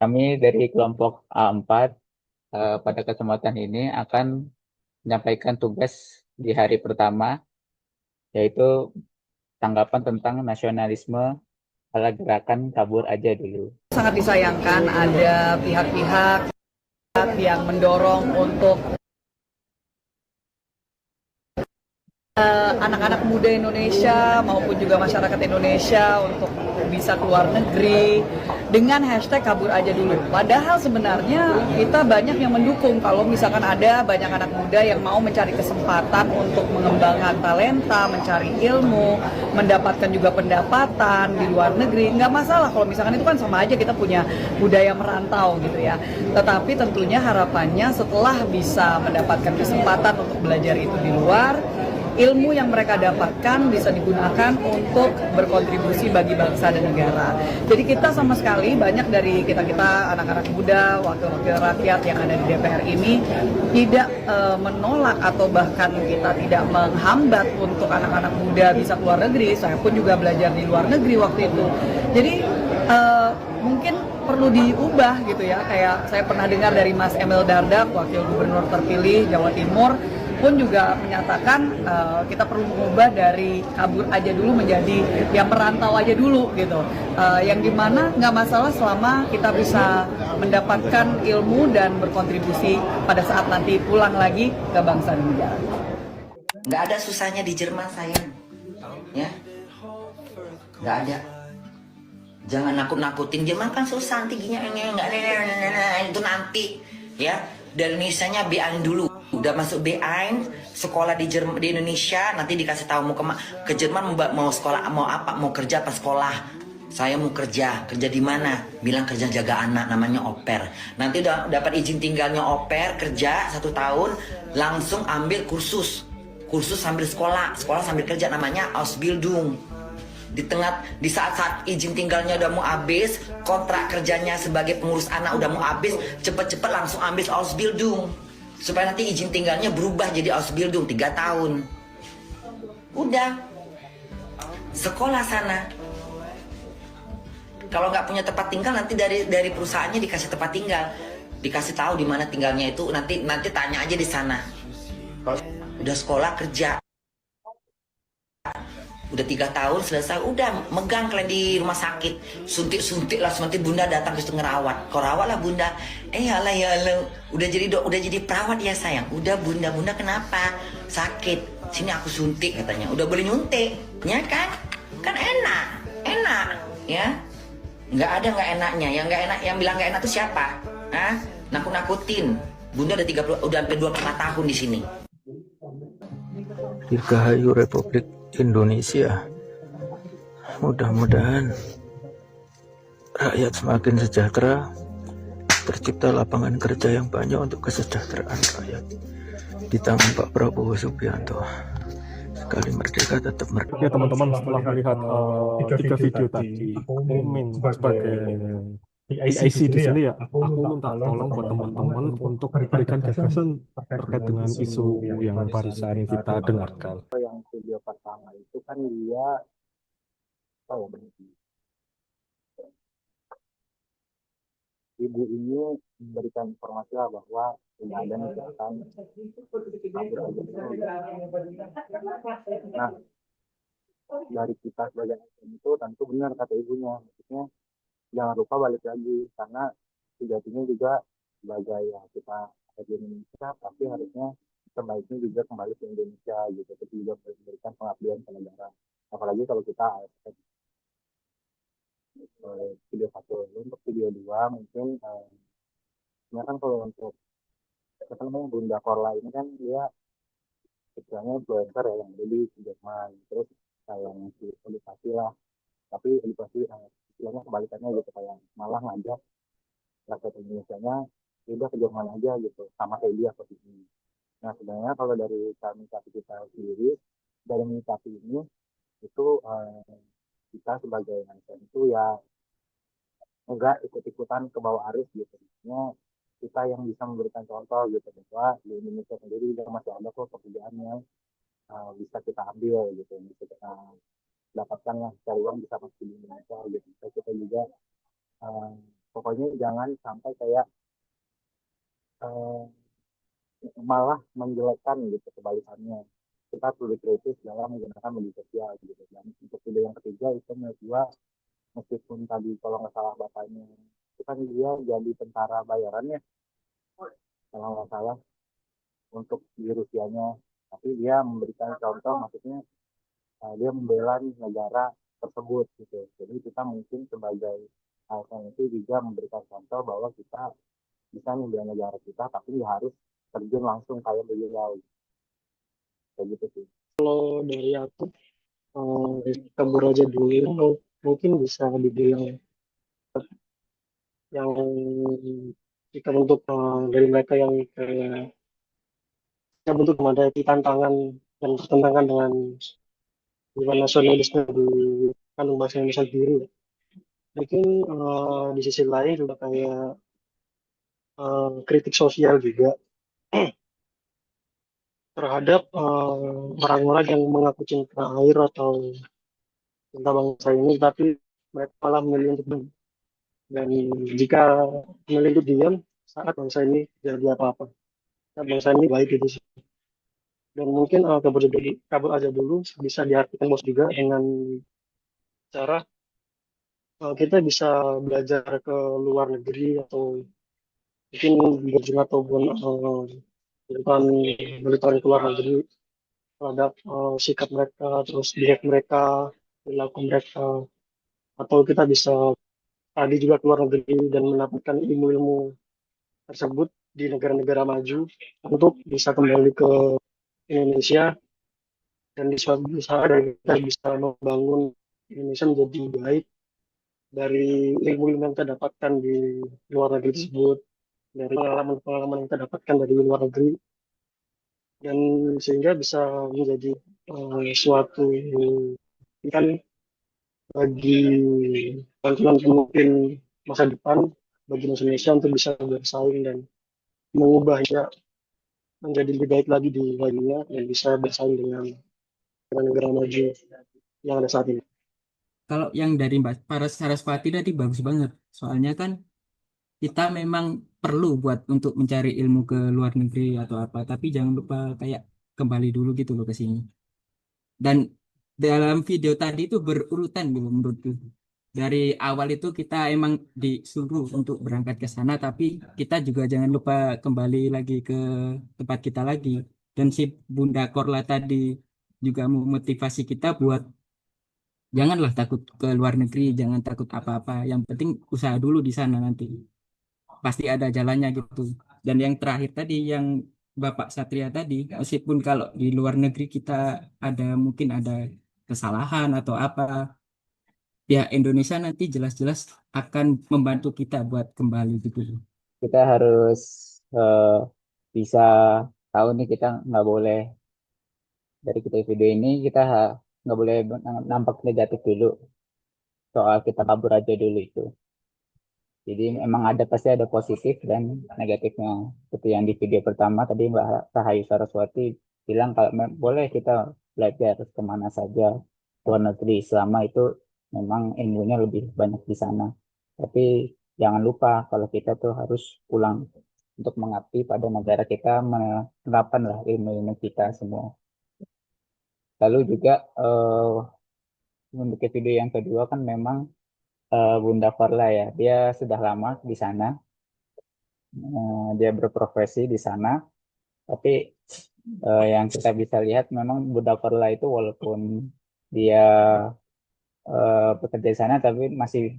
Kami dari kelompok A4 pada kesempatan ini akan menyampaikan tugas di hari pertama, yaitu tanggapan tentang nasionalisme ala gerakan kabur aja dulu. Sangat disayangkan ada pihak-pihak yang mendorong untuk anak-anak muda Indonesia maupun juga masyarakat Indonesia untuk bisa keluar negeri dengan hashtag kabur aja dulu. Padahal sebenarnya kita banyak yang mendukung kalau misalkan ada banyak anak muda yang mau mencari kesempatan untuk mengembangkan talenta, mencari ilmu, mendapatkan juga pendapatan di luar negeri. Nggak masalah kalau misalkan itu kan sama aja kita punya budaya merantau gitu ya. Tetapi tentunya harapannya setelah bisa mendapatkan kesempatan untuk belajar itu di luar, ilmu yang mereka dapatkan bisa digunakan untuk berkontribusi bagi bangsa dan negara. Jadi kita sama sekali banyak dari kita-kita anak-anak muda, wakil-wakil rakyat yang ada di DPR ini tidak menolak atau bahkan kita tidak menghambat untuk anak-anak muda bisa keluar negeri. Saya pun juga belajar di luar negeri waktu itu. Jadi mungkin perlu diubah gitu ya. Kayak saya pernah dengar dari Mas Emil Dardak, wakil gubernur terpilih Jawa Timur, pun juga menyatakan kita perlu mengubah dari kabur aja dulu menjadi yang merantau aja dulu gitu, yang dimana nggak masalah selama kita bisa mendapatkan ilmu dan berkontribusi pada saat nanti pulang lagi ke bangsa dan negara. Nggak ada susahnya di Jerman sayang, ya nggak ada. Jangan nakut-nakutin, Jerman kan susah, tingginya itu nanti ya. Dan Indonesianya B1 dulu, udah masuk B1 sekolah di Indonesia, nanti dikasih tahu mau ke Jerman, mau sekolah, mau apa, mau kerja apa sekolah. Saya mau kerja di mana? Bilang kerja jaga anak, namanya au pair. Nanti udah dapat izin tinggalnya au pair, kerja 1 tahun, langsung ambil kursus sambil sekolah sambil kerja, namanya Ausbildung. Di saat izin tinggalnya udah mau habis, kontrak kerjanya sebagai pengurus anak udah mau habis, cepet-cepet langsung ambil Ausbildung supaya nanti izin tinggalnya berubah jadi Ausbildung 3 tahun. Udah sekolah sana. Kalau nggak punya tempat tinggal, nanti dari perusahaannya dikasih tempat tinggal, dikasih tahu di mana tinggalnya itu, nanti tanya aja di sana. Kalau udah sekolah kerja udah 3 tahun selesai, udah megang kalian di rumah sakit, suntik lah, nanti bunda datang ke situ ngerawat, kau rawat lah bunda. Ya Allah, udah jadi perawat ya sayang. Udah bunda kenapa sakit, sini aku suntik katanya. Udah boleh nyuntik ya kan enak ya. Nggak ada nggak enaknya. Yang bilang nggak enak tuh siapa? Nakut-nakutin. Bunda udah hampir 25 tahun di sini. Dirgahayu Republik Indonesia. Mudah-mudahan rakyat semakin sejahtera, tercipta lapangan kerja yang banyak untuk kesejahteraan rakyat. Di tangan Pak Prabowo Subianto. Sekali merdeka tetap merdeka. Ya teman-teman, setelah melihat 3 video tadi, aku ingin sebagai PIC di sini ya, aku minta tolong buat teman-teman untuk berikan gagasan terkait dengan isu yang barusan kita dengarkan. Yang video pertama itu kan dia ibu ini memberikan informasi lah bahwa tidak ada misalkan kabur aja dulu. Nah, dari kita sebagai itu tentu benar kata ibunya, maksudnya jangan lupa balik lagi, karena sejatinya juga sebagai ya kita ada di Indonesia, tapi harusnya sebaiknya juga kembali ke Indonesia gitu, tapi juga memberikan pengabdian ke negara, apalagi kalau kita ASN. Video satu. Untuk video dua mungkin ya kan kalau untuk apa namanya Bunda Korla ini kan dia istilahnya influencer ya yang jadi Jerman, terus kayak ngasih edukasi lah, tapi edukasi istilahnya kebalikannya gitu, kayak malah ngajak rakyat Indonesia-nya udah ke Jerman aja gitu, sama kayak dia seperti ini. Nah sebenarnya kalau dari kami kita sendiri dari menyikapi ini itu kita sebagai ASN itu ya enggak ikut-ikutan ke bawah arus gitu. Maksudnya kita yang bisa memberikan contoh gitu bahwa di Indonesia sendiri juga masih ada kok pekerjaan yang bisa kita ambil gitu, bisa kita dapatkan lah, cari uang bisa masih di Indonesia gitu. Kita juga uh, pokoknya jangan sampai kayak eh, malah menjelekkan gitu, kebalikannya kita perlu kritis dalam menggunakan media sosial gitu. Dan untuk video yang ketiga itu menurut gua, meskipun tadi kalau nggak salah bapaknya itu kan dia jadi tentara bayarannya kalau nggak salah untuk di Rusianya, tapi dia memberikan contoh, maksudnya dia membela negara tersebut gitu. Jadi kita mungkin sebagai ASN itu juga memberikan contoh bahwa kita bisa membela negara kita, tapi nggak harus terjun langsung kayak beliau, kayak gitu sih. Kalau dari aku, kabur aja dulu mungkin bisa dibilang yang jika untuk dari mereka yang kayak yang bentuk menghadapi tantangan dan bertentangan dengan jiwa nasionalisme di kandung bahasa Indonesia sendiri. Mungkin di sisi lain juga kayak kritik sosial juga terhadap orang-orang yang mengaku cinta air atau cinta bangsa ini, tapi mereka malah memilih untuk diam. Dan jika memilih untuk diam saat bangsa ini jadi apa-apa, saat bangsa ini baik gitu sih. Dan mungkin kabur aja dulu bisa diartikan bos juga dengan cara kita bisa belajar ke luar negeri atau mungkin berjumpa ataupun melakukan melakukan ke luar negeri terhadap sikap mereka, terus diet mereka, perilaku mereka, atau kita bisa tadi juga keluar negeri dan mendapatkan ilmu-ilmu tersebut di negara-negara maju untuk bisa kembali ke Indonesia dan di suatu usaha dan kita bisa membangun Indonesia menjadi baik dari ilmu-ilmu yang kita dapatkan di luar negeri tersebut, dari pengalaman-pengalaman yang kita dapatkan dari luar negeri, dan sehingga bisa menjadi suatu kan bagi teman-teman mungkin masa depan bagi Indonesia untuk bisa bersaing dan mengubahnya menjadi lebih baik lagi di dunia dan bisa bersaing dengan negara-negara maju yang ada saat ini. Kalau yang dari Mbak Paras Sarasvati tadi bagus banget. Soalnya kan kita memang perlu buat untuk mencari ilmu ke luar negeri atau apa, tapi jangan lupa kayak kembali dulu gitu loh ke sini. Dan dalam video tadi itu berurutan gitu menurutku. Dari awal itu kita emang disuruh untuk berangkat ke sana, tapi kita juga jangan lupa kembali lagi ke tempat kita lagi. Dan si Bunda Korla tadi juga memotivasi kita buat janganlah takut ke luar negeri, jangan takut apa-apa. Yang penting usaha dulu di sana nanti. Pasti ada jalannya gitu. Dan yang terakhir tadi yang Bapak Satria tadi, meskipun kalau di luar negeri kita ada mungkin ada kesalahan atau apa, pihak Indonesia nanti jelas-jelas akan membantu kita buat kembali gitu. Kita harus eh, bisa tahu nih, kita nggak boleh dari kita video ini kita nggak boleh nampak negatif dulu soal kita kabur aja dulu itu. Jadi emang ada, pasti ada positif dan negatifnya. Seperti yang di video pertama tadi Mbak Rahayu Saraswati bilang kalau boleh kita belajar kemana saja luar negeri selama itu memang ilmunya lebih banyak di sana. Tapi jangan lupa kalau kita tuh harus pulang untuk mengabdi pada negara kita, menerapkan lah ilmu-ilmu kita semua. Lalu juga untuk video yang kedua kan memang Bunda Korla ya, dia sudah lama di sana. Dia berprofesi di sana, tapi yang kita bisa lihat memang Bunda Korla itu walaupun dia bekerja di sana, tapi masih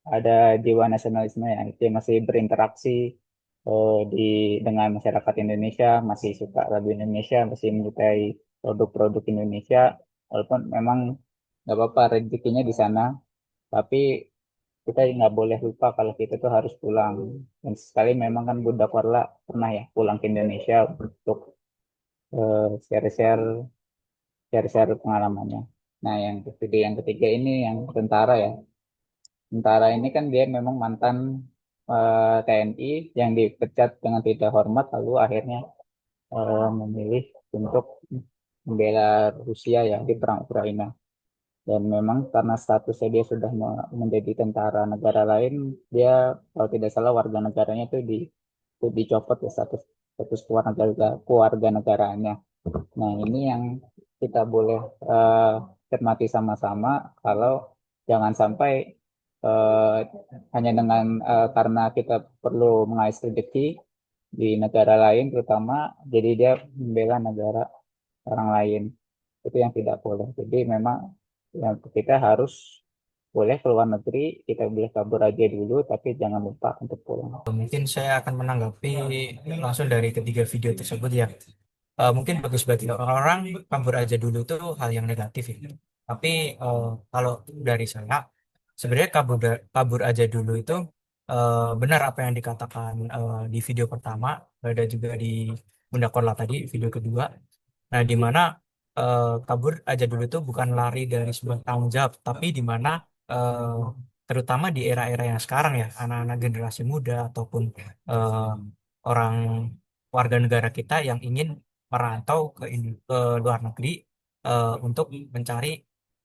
ada jiwa nasionalisme ya. Dia masih berinteraksi di dengan masyarakat Indonesia, masih suka lagu Indonesia, masih menyukai produk-produk Indonesia, walaupun memang nggak apa-apa rezekinya di sana, tapi kita nggak boleh lupa kalau kita tuh harus pulang. Dan sekali memang kan Bunda Korla pernah ya pulang ke Indonesia untuk share-share share-share pengalamannya. Nah, yang video yang ketiga ini yang tentara ya. Tentara ini kan dia memang mantan TNI yang dipecat dengan tidak hormat, lalu akhirnya memilih untuk membela Rusia ya di perang Ukraina. Dan memang karena statusnya dia sudah menjadi tentara negara lain, dia kalau tidak salah warga negaranya itu dicopot ya status status keluarga negaranya. Nah, ini yang kita boleh eh, cermati sama-sama kalau jangan sampai eh, hanya dengan karena kita perlu mengais rezeki di negara lain terutama, jadi dia membela negara orang lain. Itu yang tidak boleh. Jadi memang yang kita harus boleh keluar negeri, kita boleh kabur aja dulu, tapi jangan lupa untuk pulang. Mungkin saya akan menanggapi langsung dari ketiga video tersebut ya. Mungkin bagus bagi orang-orang kabur aja dulu itu hal yang negatif ya. Tapi kalau dari saya, sebenarnya kabur aja dulu itu benar apa yang dikatakan di video pertama, ada juga di Bunda Korla tadi, video kedua. Nah, di mana kabur aja dulu itu bukan lari dari sebuah tanggung jawab, tapi di mana eh, terutama di era-era yang sekarang ya, anak-anak generasi muda ataupun eh, orang warga negara kita yang ingin merantau ke luar negeri untuk mencari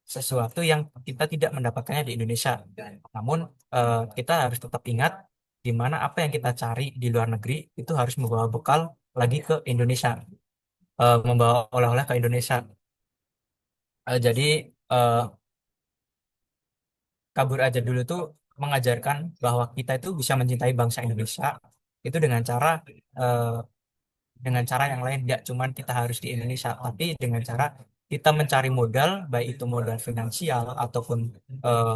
sesuatu yang kita tidak mendapatkannya di Indonesia. Namun kita harus tetap ingat di mana apa yang kita cari di luar negeri itu harus membawa bekal lagi ke Indonesia, membawa oleh-oleh ke Indonesia. Jadi eh, kabur aja dulu tuh mengajarkan bahwa kita itu bisa mencintai bangsa Indonesia itu eh, dengan cara yang lain, tidak cuman kita harus di Indonesia, tapi dengan cara kita mencari modal, baik itu modal finansial ataupun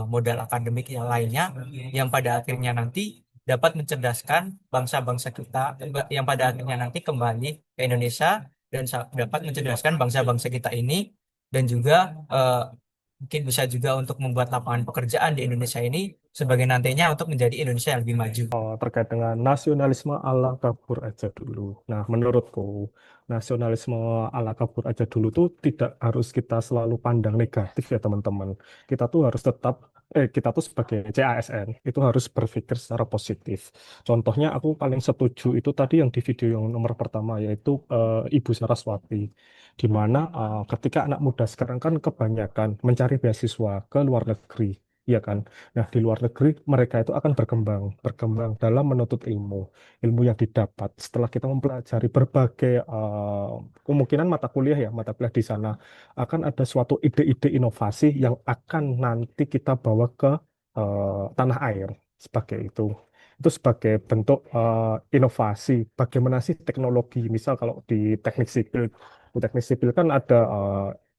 modal akademik yang lainnya, yang pada akhirnya nanti dapat mencerdaskan bangsa-bangsa kita, yang pada akhirnya nanti kembali ke Indonesia dan dapat mencerdaskan bangsa-bangsa kita ini, dan juga mungkin bisa juga untuk membuat lapangan pekerjaan di Indonesia ini sebagai nantinya untuk menjadi Indonesia yang lebih maju. Terkait dengan nasionalisme ala kabur aja dulu. Nah, menurutku nasionalisme ala kabur aja dulu tuh tidak harus kita selalu pandang negatif ya teman-teman. Kita tuh harus tetap kita tuh sebagai CASN itu harus berpikir secara positif. Contohnya aku paling setuju itu tadi yang di video yang nomor pertama yaitu Ibu Saraswati, di mana ketika anak muda sekarang kan kebanyakan mencari beasiswa ke luar negeri. Iya kan? Nah, di luar negeri mereka itu akan berkembang dalam menuntut ilmu, ilmu yang didapat setelah kita mempelajari berbagai kemungkinan mata kuliah di sana akan ada suatu ide-ide inovasi yang akan nanti kita bawa ke tanah air sebagai itu. Itu sebagai bentuk inovasi. Bagaimana sih teknologi? Misal kalau di teknik sipil kan ada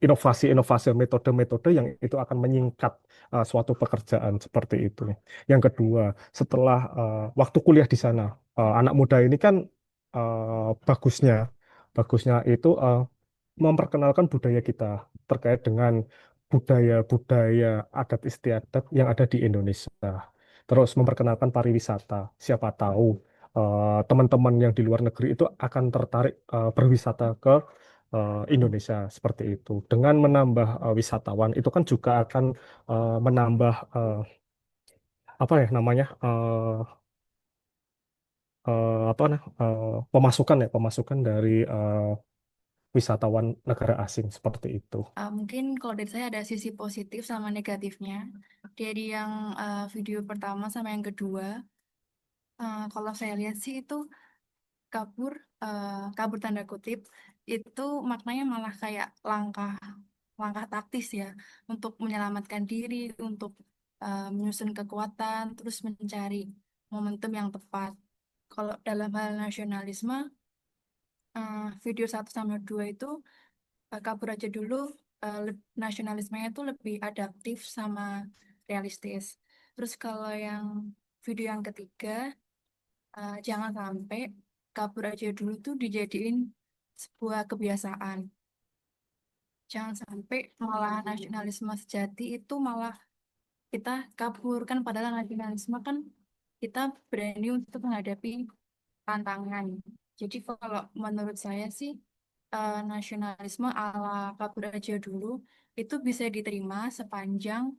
inovasi-inovasi metode-metode yang itu akan menyingkat suatu pekerjaan seperti itu. Yang kedua, setelah waktu kuliah di sana, anak muda ini kan bagusnya, bagusnya itu memperkenalkan budaya kita terkait dengan budaya-budaya adat istiadat yang ada di Indonesia. Terus memperkenalkan pariwisata. Siapa tahu teman-teman yang di luar negeri itu akan tertarik berwisata ke Indonesia seperti itu. Dengan menambah wisatawan itu kan juga akan menambah apa ya namanya pemasukan dari wisatawan negara asing seperti itu. Mungkin kalau dari saya ada sisi positif sama negatifnya. Dari yang video pertama sama yang kedua, kalau saya lihat sih itu kabur, kabur tanda kutip, itu maknanya malah kayak langkah langkah taktis ya, untuk menyelamatkan diri, untuk menyusun kekuatan, terus mencari momentum yang tepat. Kalau dalam hal nasionalisme, video satu sama 2 itu kabur aja dulu, nasionalismenya itu lebih adaptif sama realistis. Terus kalau yang video yang ketiga, jangan sampai kabur aja dulu tuh dijadiin sebuah kebiasaan. Jangan sampai malah nasionalisme sejati itu malah kita kabur, kan padahal nasionalisme kan kita berani untuk menghadapi tantangan. Jadi kalau menurut saya sih nasionalisme ala kabur aja dulu itu bisa diterima sepanjang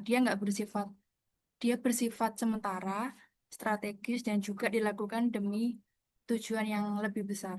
dia bersifat sementara, strategis dan juga dilakukan demi tujuan yang lebih besar.